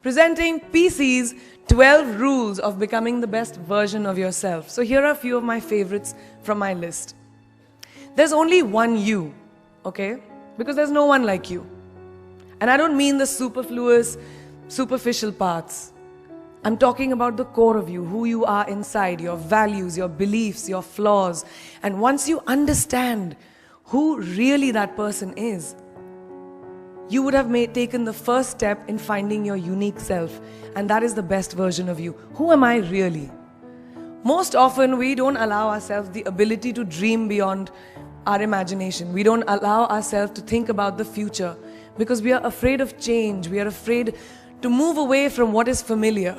presenting PC's 12 rules of becoming the best version of yourself. So here are a few of my favorites from my list. There's only one you, okay? Because there's no one like you. And I don't mean the superfluous, superficial parts. I'm talking about the core of you, who you are inside, your values, your beliefs, your flaws. And once you understand who really that person is, you would have taken the first step in finding your unique self. And that is the best version of you. Who am I really? Most often, we don't allow ourselves the ability to dream beyond our imagination. We don't allow ourselves to think about the future because we are afraid of change. We are afraid to move away from what is familiar.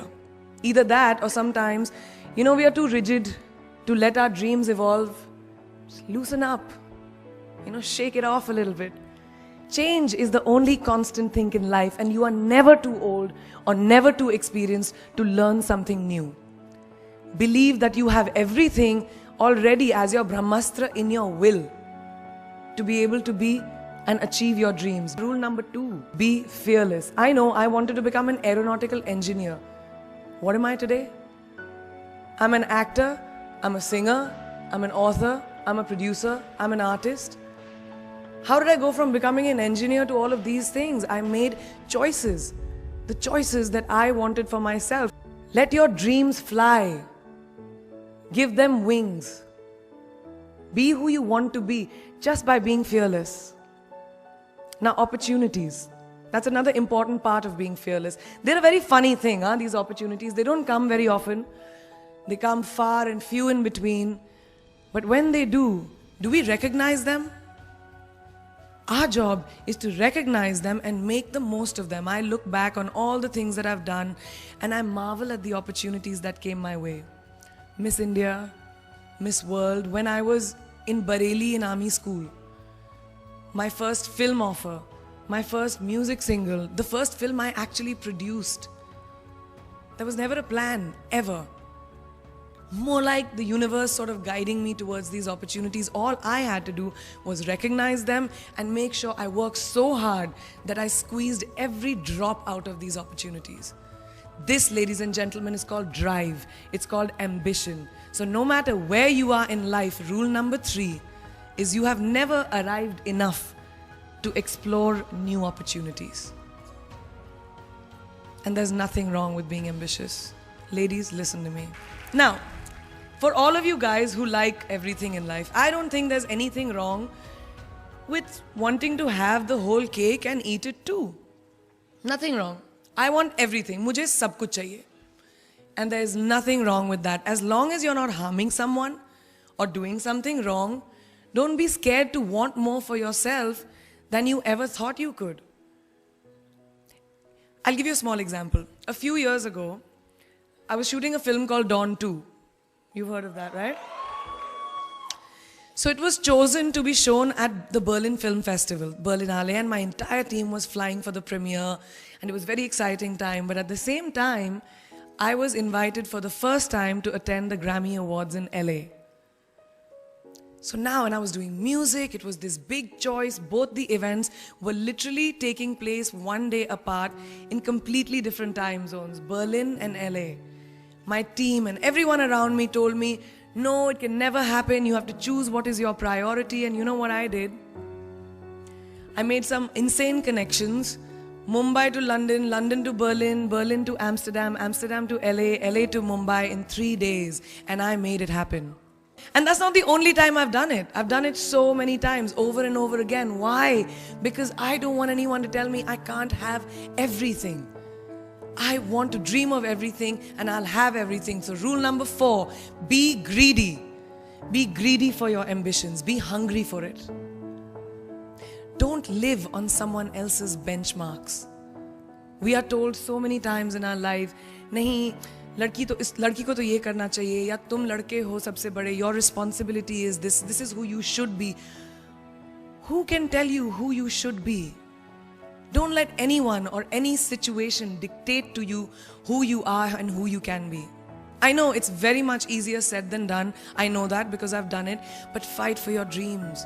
Either that or sometimes, we are too rigid to let our dreams evolve. Just loosen up. Shake it off a little bit. Change is the only constant thing in life, and you are never too old or never too experienced to learn something new. Believe that you have everything already as your Brahmastra in your will to be able to be and achieve your dreams. Rule number 2, be fearless. I know I wanted to become an aeronautical engineer. What am I today? I'm an actor, I'm a singer, I'm an author, I'm a producer, I'm an artist. How did I go from becoming an engineer to all of these things? I made choices. The choices that I wanted for myself. Let your dreams fly. Give them wings. Be who you want to be just by being fearless. Now, opportunities. That's another important part of being fearless. They're a very funny thing, these opportunities. They don't come very often. They come far and few in between. But when they do we recognize them? Our job is to recognize them and make the most of them. I look back on all the things that I've done and I marvel at the opportunities that came my way. Miss India, Miss World, when I was in Bareilly in army school. My first film offer, my first music single, the first film I actually produced. There was never a plan, ever. More like the universe sort of guiding me towards these opportunities. All I had to do was recognize them and make sure I worked so hard that I squeezed every drop out of these opportunities. This, ladies and gentlemen, is called drive. It's called ambition. So no matter where you are in life, rule number 3 is you have never arrived enough to explore new opportunities. And there's nothing wrong with being ambitious. Ladies, listen to me. Now, for all of you guys who like everything in life, I don't think there's anything wrong with wanting to have the whole cake and eat it too. Nothing wrong. I want everything. Mujhe sab kuch chahiye. And there is nothing wrong with that. As long as you're not harming someone or doing something wrong, don't be scared to want more for yourself than you ever thought you could. I'll give you a small example. A few years ago, I was shooting a film called Dawn 2. You've heard of that, right? So it was chosen to be shown at the Berlin Film Festival, Berlinale, and my entire team was flying for the premiere, and it was a very exciting time. But at the same time, I was invited for the first time to attend the Grammy Awards in LA. So now, when I was doing music, it was this big choice. Both the events were literally taking place one day apart in completely different time zones, Berlin and LA. My team and everyone around me told me, no, it can never happen. You have to choose what is your priority. And you know what I did? I made some insane connections. Mumbai to London, London to Berlin, Berlin to Amsterdam, Amsterdam to LA, LA to Mumbai in 3 days. And I made it happen. And that's not the only time I've done it. I've done it so many times, over and over again. Why? Because I don't want anyone to tell me I can't have everything. I want to dream of everything and I'll have everything. So rule number 4, be greedy. Be greedy for your ambitions. Be hungry for it. Don't live on someone else's benchmarks. We are told so many times in our life, nahi, लड़की को तो ये करना चाहिए, या तुम लड़के हो सबसे बड़े, your responsibility is this is who you should be. Who can tell you who you should be? Don't let anyone or any situation dictate to you who you are and who you can be. I know it's very much easier said than done. I know that because I've done it. But fight for your dreams.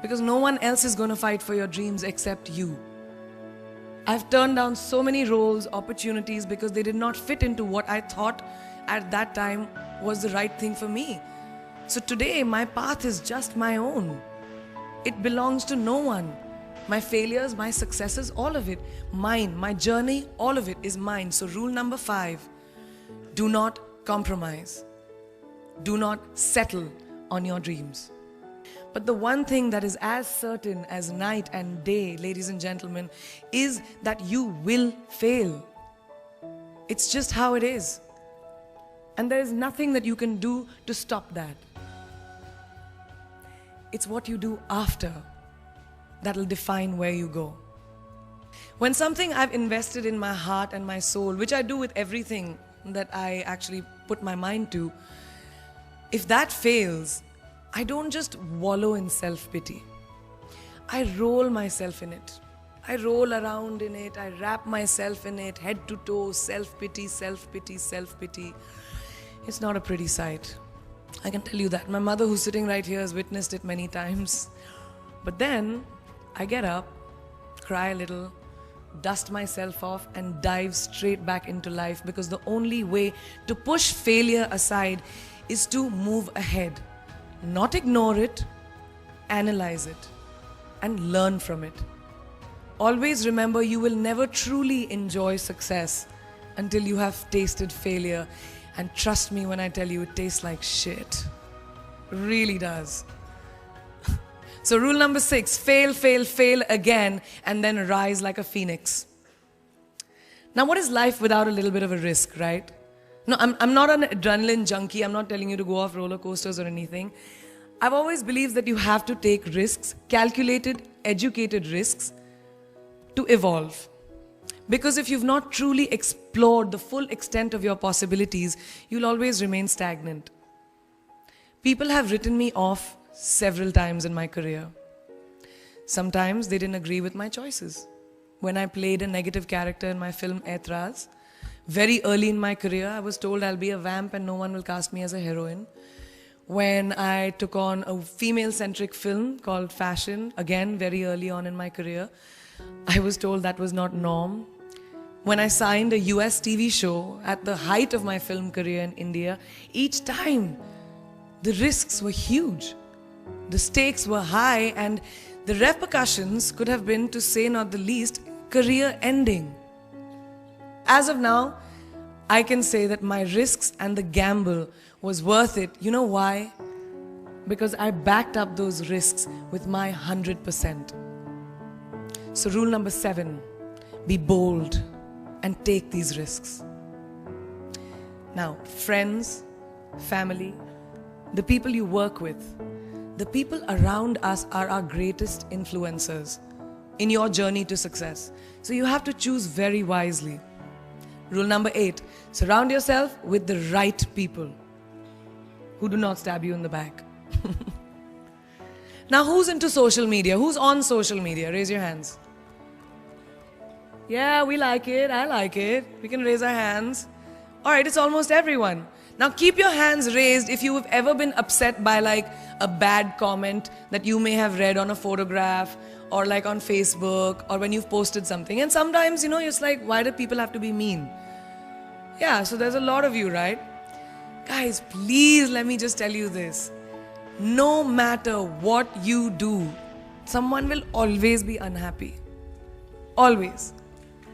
Because no one else is going to fight for your dreams except you. I've turned down so many roles, opportunities because they did not fit into what I thought at that time was the right thing for me. So today, my path is just my own. It belongs to no one. My failures, my successes, all of it, mine. My journey, all of it is mine. So rule number 5, do not compromise. Do not settle on your dreams. But the one thing that is as certain as night and day, ladies and gentlemen, is that you will fail. It's just how it is. And there is nothing that you can do to stop that. It's what you do after that'll define where you go. When something I've invested in my heart and my soul, which I do with everything that I actually put my mind to, if that fails, I don't just wallow in self-pity. I roll myself in it. I roll around in it. I wrap myself in it, head to toe, self-pity, self-pity, self-pity. It's not a pretty sight. I can tell you that. My mother, who's sitting right here, has witnessed it many times. But then I get up, cry a little, dust myself off, and dive straight back into life, because the only way to push failure aside is to move ahead. Not ignore it, analyze it, and learn from it. Always remember, you will never truly enjoy success until you have tasted failure. And trust me when I tell you, it tastes like shit. Really does. So rule number 6, fail, fail, fail again, and then rise like a phoenix. Now, what is life without a little bit of a risk, right? No, I'm not an adrenaline junkie. I'm not telling you to go off roller coasters or anything. I've always believed that you have to take risks, calculated, educated risks, to evolve. Because if you've not truly explored the full extent of your possibilities, you'll always remain stagnant. People have written me off several times in my career. Sometimes they didn't agree with my choices. When I played a negative character in my film Aitraz, very early in my career, I was told I'll be a vamp and no one will cast me as a heroine. When I took on a female-centric film called Fashion, again, very early on in my career, I was told that was not norm. When I signed a US TV show at the height of my film career in India, each time the risks were huge. The stakes were high, and the repercussions could have been, to say not the least, career ending. As of now, I can say that my risks and the gamble was worth it. You know why? Because I backed up those risks with my 100%. So rule number 7, be bold and take these risks. Now, friends, family, the people you work with, the people around us are our greatest influencers in your journey to success. So you have to choose very wisely. Rule number 8, surround yourself with the right people who do not stab you in the back. Now, who's into social media? Who's on social media? Raise your hands. Yeah, we like it. I like it. We can raise our hands. All right, it's almost everyone. Now keep your hands raised if you have ever been upset by like a bad comment that you may have read on a photograph or like on Facebook or when you've posted something. And sometimes, you know, it's like, why do people have to be mean? Yeah, so there's a lot of you, right? Guys, please let me just tell you this. No matter what you do, someone will always be unhappy. Always.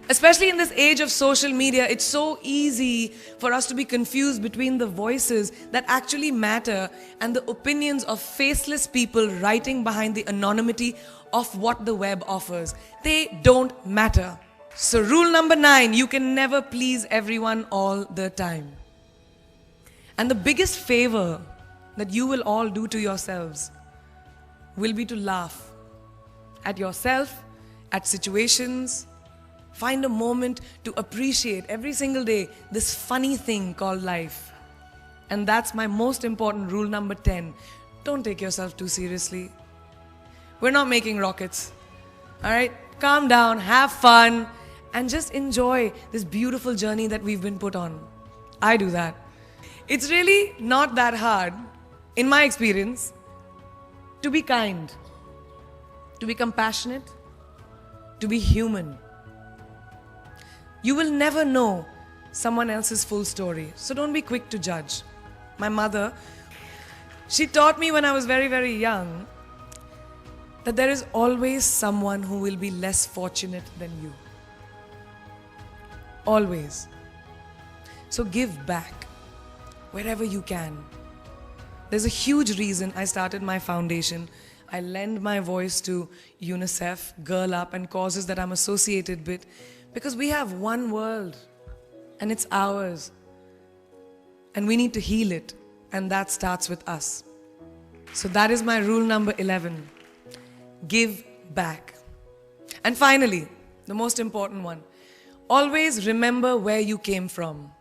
Especially in this age of social media, it's so easy for us to be confused between the voices that actually matter and the opinions of faceless people writing behind the anonymity of what the web offers. They don't matter. So rule number 9, you can never please everyone all the time. And the biggest favor that you will all do to yourselves will be to laugh at yourself, at situations. Find a moment to appreciate every single day this funny thing called life. And that's my most important rule number 10. Don't take yourself too seriously. We're not making rockets. All right? Calm down, have fun, and just enjoy this beautiful journey that we've been put on. I do that. It's really not that hard, in my experience, to be kind, to be compassionate, to be human. You will never know someone else's full story. So don't be quick to judge. My mother, she taught me when I was very, very young that there is always someone who will be less fortunate than you. Always. So give back wherever you can. There's a huge reason I started my foundation. I lend my voice to UNICEF, Girl Up, and causes that I'm associated with, because we have one world and it's ours. And we need to heal it, and that starts with us. So that is my rule number 11. Give back. And finally, the most important one, always remember where you came from.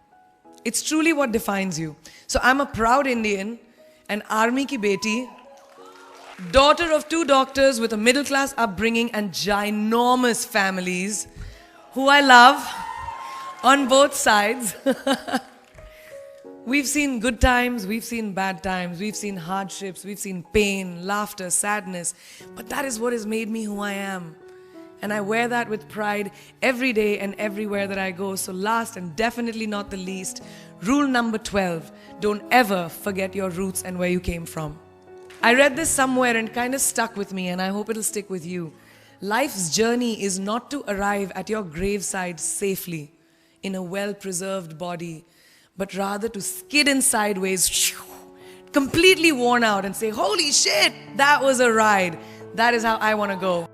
It's truly what defines you. So I'm a proud Indian, an army ki beti, daughter of 2 doctors with a middle class upbringing and ginormous families who I love on both sides. We've seen good times, we've seen bad times, we've seen hardships, we've seen pain, laughter, sadness. But that is what has made me who I am. And I wear that with pride every day and everywhere that I go. So last and definitely not the least, rule number 12, don't ever forget your roots and where you came from. I read this somewhere and kind of stuck with me, and I hope it'll stick with you. Life's journey is not to arrive at your graveside safely in a well-preserved body, but rather to skid in sideways, completely worn out, and say, holy shit, that was a ride. That is how I want to go.